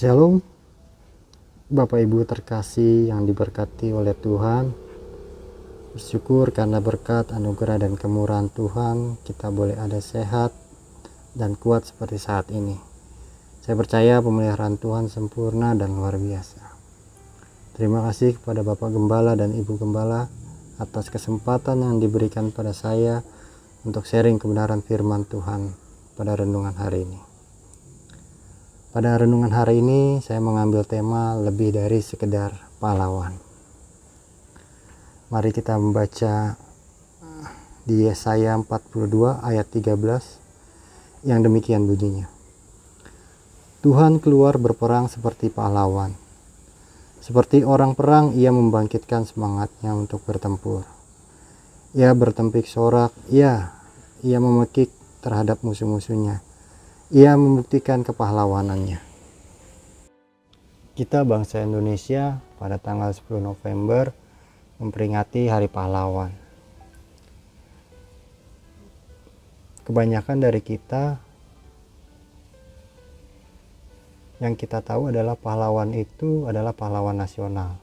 Shalom, Bapak Ibu terkasih yang diberkati oleh Tuhan. Bersyukur karena berkat anugerah dan kemurahan Tuhan kita boleh ada sehat dan kuat seperti saat ini. Saya percaya pemeliharaan Tuhan sempurna dan luar biasa. Terima kasih kepada Bapak Gembala dan Ibu Gembala atas kesempatan yang diberikan pada saya untuk sharing kebenaran firman Tuhan pada renungan hari ini. Pada renungan hari ini saya mengambil tema lebih dari sekedar pahlawan. Mari kita membaca di Yesaya 42 ayat 13 yang demikian bunyinya. Tuhan keluar berperang seperti pahlawan. Seperti orang perang ia membangkitkan semangatnya untuk bertempur. Ia bertempik sorak, ia memekik terhadap musuh-musuhnya. Ia membuktikan kepahlawanannya. Kita bangsa Indonesia pada tanggal 10 November memperingati Hari Pahlawan. Kebanyakan dari kita yang kita tahu adalah pahlawan itu adalah pahlawan nasional.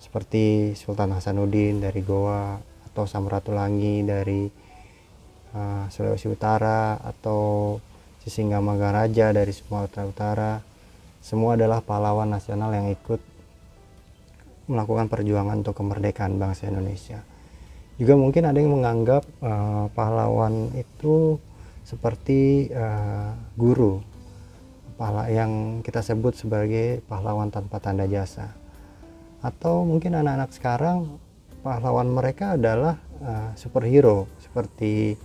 Seperti Sultan Hasanuddin dari Goa atau Samratulangi dari Sulawesi Utara atau Sisingamangaraja dari Sumatera Utara. Semua adalah pahlawan nasional yang ikut melakukan perjuangan untuk kemerdekaan bangsa Indonesia. Juga mungkin ada yang menganggap pahlawan itu seperti guru, yang kita sebut sebagai pahlawan tanpa tanda jasa. Atau mungkin anak-anak sekarang pahlawan mereka adalah superhero seperti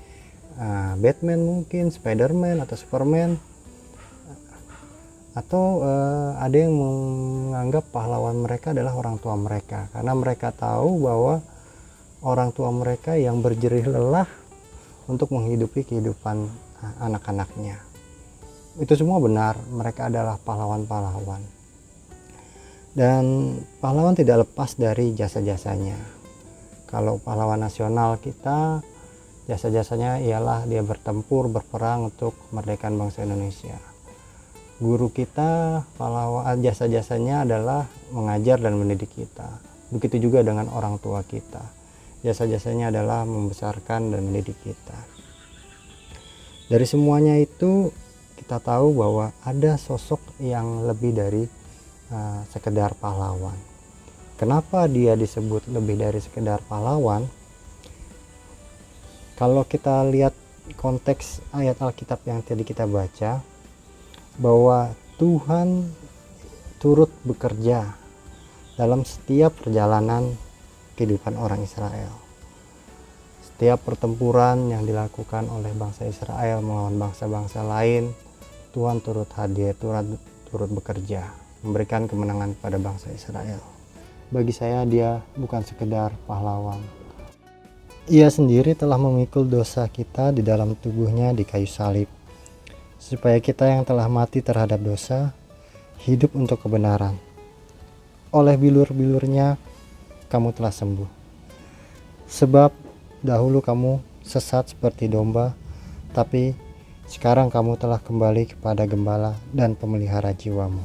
Batman mungkin, Spiderman atau Superman. Atau ada yang menganggap pahlawan mereka adalah orang tua mereka, karena mereka tahu bahwa orang tua mereka yang berjerih lelah untuk menghidupi kehidupan anak-anaknya. Itu semua benar, mereka adalah pahlawan-pahlawan. Dan pahlawan tidak lepas dari jasa-jasanya. Kalau pahlawan nasional kita, jasa-jasanya ialah dia bertempur, berperang untuk kemerdekaan bangsa Indonesia. Guru kita, pahlawan jasa-jasanya adalah mengajar dan mendidik kita. Begitu juga dengan orang tua kita. Jasa-jasanya adalah membesarkan dan mendidik kita. Dari semuanya itu kita tahu bahwa ada sosok yang lebih dari sekedar pahlawan. Kenapa dia disebut lebih dari sekedar pahlawan? Kalau kita lihat konteks ayat Alkitab yang tadi kita baca, bahwa Tuhan turut bekerja dalam setiap perjalanan kehidupan orang Israel. Setiap pertempuran yang dilakukan oleh bangsa Israel melawan bangsa-bangsa lain, Tuhan turut hadir, turut bekerja, memberikan kemenangan pada bangsa Israel. Bagi saya dia bukan sekedar pahlawan. Ia sendiri telah memikul dosa kita di dalam tubuhnya di kayu salib, supaya kita yang telah mati terhadap dosa, hidup untuk kebenaran. Oleh bilur-bilurnya kamu telah sembuh. Sebab dahulu kamu sesat seperti domba, tapi sekarang kamu telah kembali kepada gembala dan pemelihara jiwamu.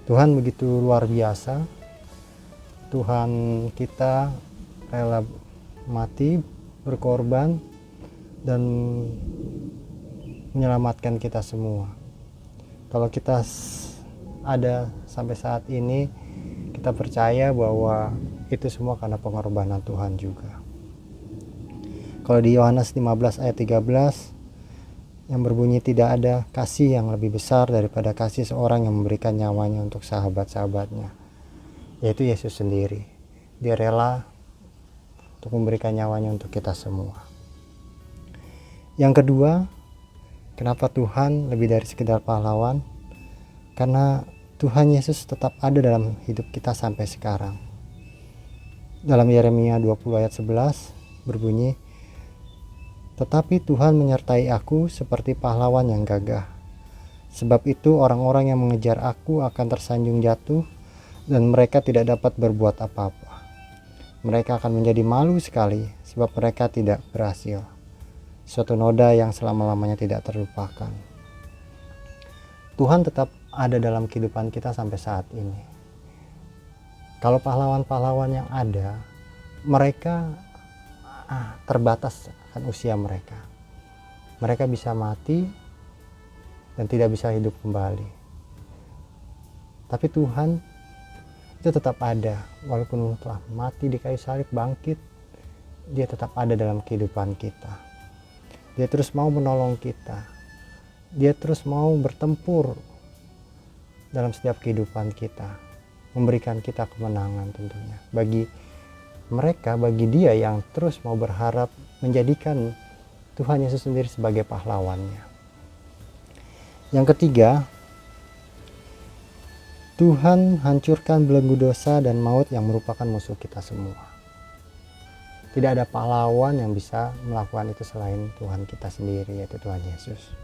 Tuhan begitu luar biasa. Tuhan kita rela mati, berkorban, dan menyelamatkan kita semua. Kalau kita ada sampai saat ini, kita percaya bahwa itu semua karena pengorbanan Tuhan juga. Kalau di Yohanes 15 ayat 13 yang berbunyi, tidak ada kasih yang lebih besar daripada kasih seorang yang memberikan nyawanya untuk sahabat-sahabatnya, yaitu Yesus sendiri. Dia rela untuk memberikan nyawanya untuk kita semua. Yang kedua, kenapa Tuhan lebih dari sekedar pahlawan? Karena Tuhan Yesus tetap ada dalam hidup kita sampai sekarang. Dalam Yeremia 20 ayat 11 berbunyi, tetapi Tuhan menyertai aku seperti pahlawan yang gagah. Sebab itu orang-orang yang mengejar aku akan tersanjung jatuh dan mereka tidak dapat berbuat apa-apa. Mereka akan menjadi malu sekali sebab mereka tidak berhasil. Suatu noda yang selama-lamanya tidak terlupakan. Tuhan tetap ada dalam kehidupan kita sampai saat ini. Kalau pahlawan-pahlawan yang ada, mereka terbatas akan usia mereka. Mereka bisa mati dan tidak bisa hidup kembali. Tapi Tuhan itu tetap ada, walaupun telah mati di kayu salib, bangkit, dia tetap ada dalam kehidupan kita. Dia terus mau menolong kita. Dia terus mau bertempur dalam setiap kehidupan kita, memberikan kita kemenangan tentunya. Bagi mereka, bagi dia yang terus mau berharap menjadikan Tuhan Yesus sendiri sebagai pahlawannya. Yang ketiga, Tuhan hancurkan belenggu dosa dan maut yang merupakan musuh kita semua. Tidak ada pahlawan yang bisa melakukan itu selain Tuhan kita sendiri, yaitu Tuhan Yesus.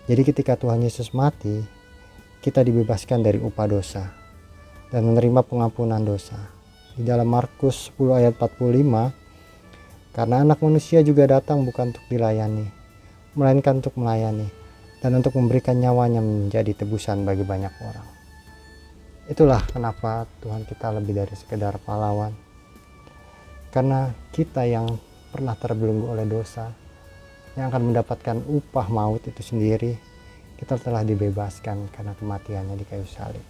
Jadi ketika Tuhan Yesus mati, kita dibebaskan dari upah dosa dan menerima pengampunan dosa. Di dalam Markus 10 ayat 45, karena anak manusia juga datang bukan untuk dilayani, melainkan untuk melayani, dan untuk memberikan nyawanya menjadi tebusan bagi banyak orang. Itulah kenapa Tuhan kita lebih dari sekedar pahlawan. Karena kita yang pernah terbelenggu oleh dosa, yang akan mendapatkan upah maut itu sendiri, kita telah dibebaskan karena kematiannya di kayu salib.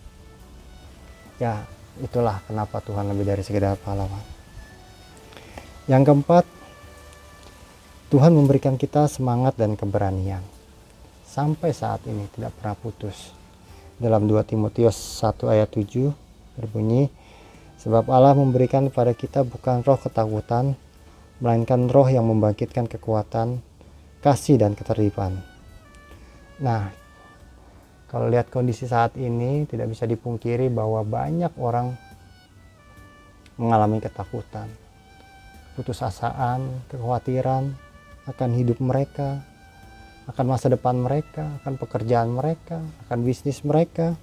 Ya, itulah kenapa Tuhan lebih dari sekedar pahlawan. Yang keempat, Tuhan memberikan kita semangat dan keberanian. Sampai saat ini tidak pernah putus. Dalam 2 Timotius 1 ayat 7 berbunyi, sebab Allah memberikan kepada kita bukan roh ketakutan, melainkan roh yang membangkitkan kekuatan, kasih dan ketertiban. Nah, kalau lihat kondisi saat ini, tidak bisa dipungkiri bahwa banyak orang mengalami ketakutan, putusasaan, kekhawatiran akan hidup mereka, akan masa depan mereka, akan pekerjaan mereka, akan bisnis mereka.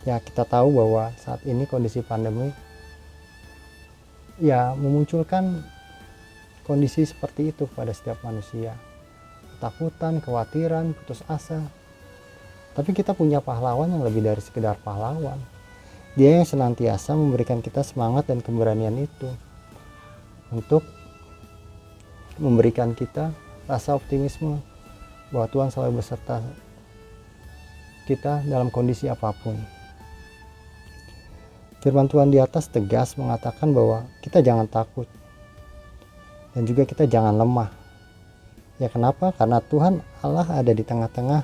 Ya, kita tahu bahwa saat ini kondisi pandemi ya memunculkan kondisi seperti itu pada setiap manusia. Ketakutan, kekhawatiran, putus asa. Tapi kita punya pahlawan yang lebih dari sekedar pahlawan. Dia yang senantiasa memberikan kita semangat dan keberanian itu untuk memberikan kita rasa optimisme bahwa Tuhan selalu beserta kita dalam kondisi apapun. Firman Tuhan di atas tegas mengatakan bahwa kita jangan takut dan juga kita jangan lemah. Ya, kenapa? Karena Tuhan Allah ada di tengah-tengah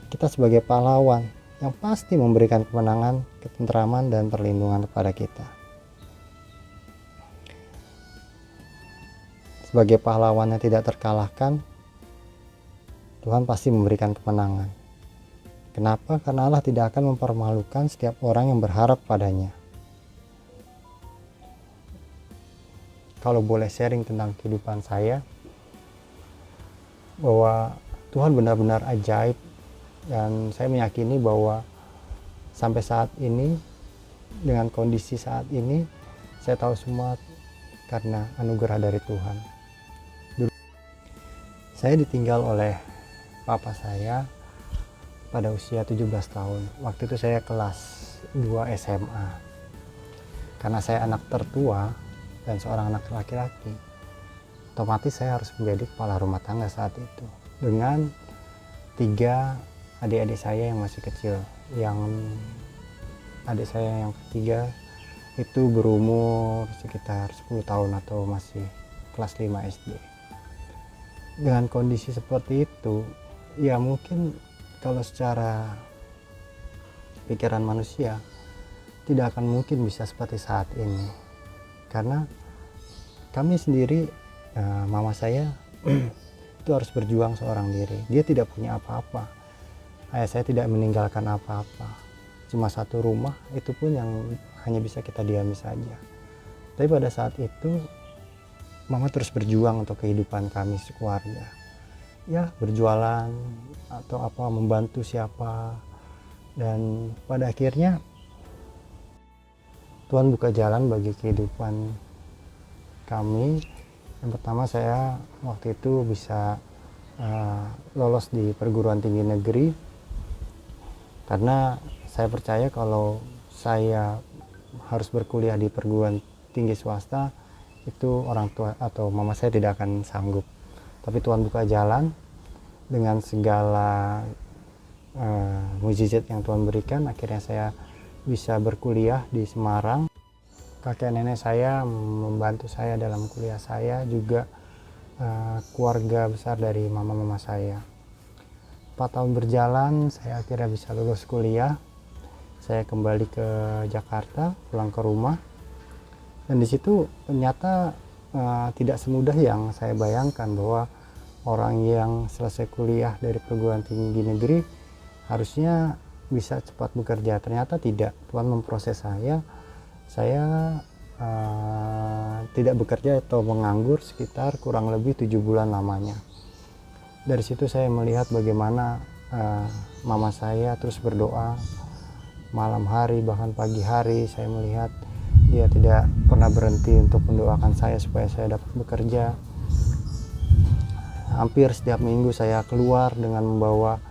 kita sebagai pahlawan yang pasti memberikan kemenangan, ketentraman, dan perlindungan kepada kita. Sebagai pahlawan yang tidak terkalahkan, Tuhan pasti memberikan kemenangan. Kenapa? Karena Allah tidak akan mempermalukan setiap orang yang berharap padanya. Kalau boleh sharing tentang kehidupan saya, bahwa Tuhan benar-benar ajaib, dan saya meyakini bahwa sampai saat ini, dengan kondisi saat ini, saya tahu semua karena anugerah dari Tuhan. Saya ditinggal oleh papa saya pada usia 17 tahun. Waktu itu saya kelas 2 SMA. Karena saya anak tertua dan seorang anak laki-laki, otomatis saya harus menjadi kepala rumah tangga saat itu dengan 3 adik-adik saya yang masih kecil. Yang adik saya yang ketiga itu berumur sekitar 10 tahun atau masih kelas 5 SD. Dengan kondisi seperti itu, ya mungkin kalau secara pikiran manusia tidak akan mungkin bisa seperti saat ini, karena kami sendiri, mama saya itu harus berjuang seorang diri. Dia tidak punya apa-apa. Ayah saya tidak meninggalkan apa-apa, cuma satu rumah, itu pun yang hanya bisa kita diami saja. Tapi pada saat itu mama terus berjuang untuk kehidupan kami sekeluarga. Ya, berjualan atau apa, membantu siapa, dan pada akhirnya Tuhan buka jalan bagi kehidupan kami. Yang pertama, saya waktu itu bisa lolos di perguruan tinggi negeri, karena saya percaya kalau saya harus berkuliah di perguruan tinggi swasta itu orang tua atau mama saya tidak akan sanggup. Tapi Tuhan buka jalan dengan segala mukjizat yang Tuhan berikan. Akhirnya saya bisa berkuliah di Semarang. Kakek nenek saya membantu saya dalam kuliah saya, juga keluarga besar dari mama-mama saya. 4 tahun berjalan, saya akhirnya bisa lulus kuliah. Saya kembali ke Jakarta, pulang ke rumah. Dan di situ ternyata tidak semudah yang saya bayangkan, bahwa orang yang selesai kuliah dari perguruan tinggi negeri harusnya bisa cepat bekerja. Ternyata tidak. Tuhan memproses saya tidak bekerja atau menganggur sekitar kurang lebih 7 bulan lamanya. Dari situ saya melihat bagaimana mama saya terus berdoa malam hari, bahkan pagi hari. Saya melihat dia tidak pernah berhenti untuk mendoakan saya supaya saya dapat bekerja. Hampir setiap minggu saya keluar dengan membawa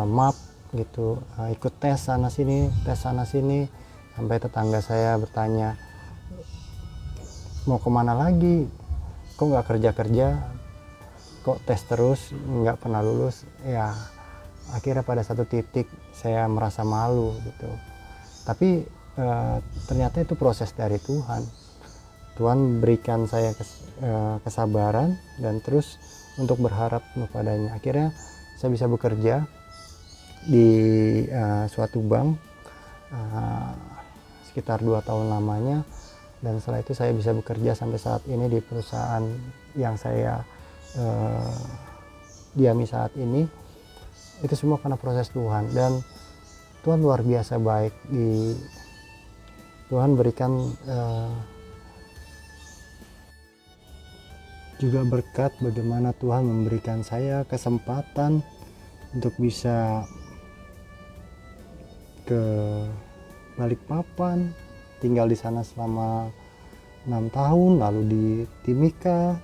map gitu, ikut tes sana sini, sampai tetangga saya bertanya, mau kemana lagi, kok nggak kerja, kok tes terus nggak pernah lulus. Ya akhirnya pada satu titik saya merasa malu gitu. Tapi ternyata itu proses dari Tuhan. Tuhan berikan saya kesabaran dan terus untuk berharap kepadanya. Akhirnya saya bisa bekerja di suatu bank sekitar 2 tahun lamanya, dan setelah itu saya bisa bekerja sampai saat ini di perusahaan yang saya diami saat ini. Itu semua karena proses Tuhan, dan Tuhan luar biasa baik. Tuhan berikan juga berkat bagaimana Tuhan memberikan saya kesempatan untuk bisa ke Balikpapan, tinggal di sana selama 6 tahun, lalu di Timika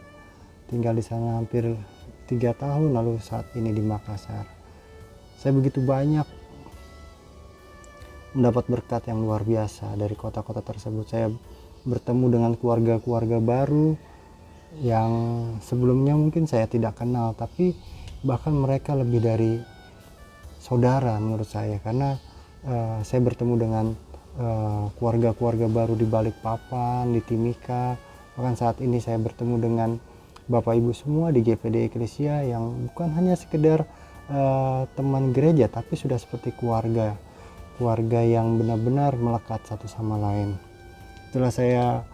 tinggal di sana hampir 3 tahun, lalu saat ini di Makassar. Saya begitu banyak mendapat berkat yang luar biasa dari kota-kota tersebut. Saya bertemu dengan keluarga-keluarga baru yang sebelumnya mungkin saya tidak kenal, tapi bahkan mereka lebih dari saudara menurut saya, karena saya bertemu dengan keluarga-keluarga baru di Balikpapan, di Timika. Bahkan saat ini saya bertemu dengan Bapak Ibu semua di GPD Eklesia yang bukan hanya sekedar teman gereja, tapi sudah seperti keluarga yang benar-benar melekat satu sama lain. Itulah saya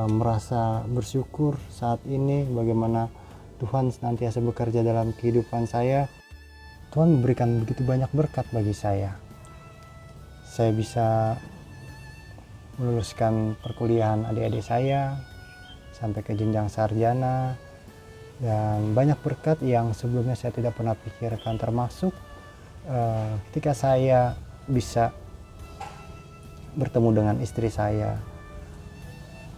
merasa bersyukur saat ini bagaimana Tuhan senantiasa bekerja dalam kehidupan saya. Tuhan memberikan begitu banyak berkat bagi saya. Saya bisa meluluskan perkuliahan adik-adik saya sampai ke jenjang sarjana, dan banyak berkat yang sebelumnya saya tidak pernah pikirkan, termasuk ketika saya bisa bertemu dengan istri saya.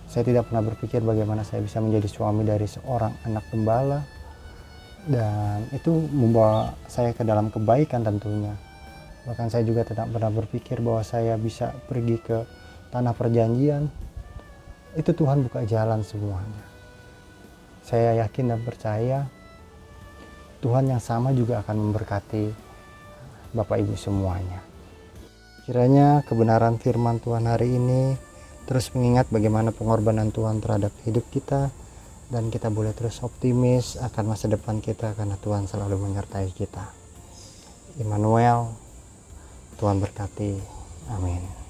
Saya tidak pernah berpikir bagaimana saya bisa menjadi suami dari seorang anak gembala, dan itu membawa saya ke dalam kebaikan tentunya. Bahkan saya juga tidak pernah berpikir bahwa saya bisa pergi ke tanah perjanjian. Itu Tuhan buka jalan semuanya. Saya yakin dan percaya Tuhan yang sama juga akan memberkati Bapak Ibu semuanya. Kiranya kebenaran firman Tuhan hari ini terus mengingat bagaimana pengorbanan Tuhan terhadap hidup kita, dan kita boleh terus optimis akan masa depan kita karena Tuhan selalu menyertai kita. Immanuel, Tuhan berkati. Amin.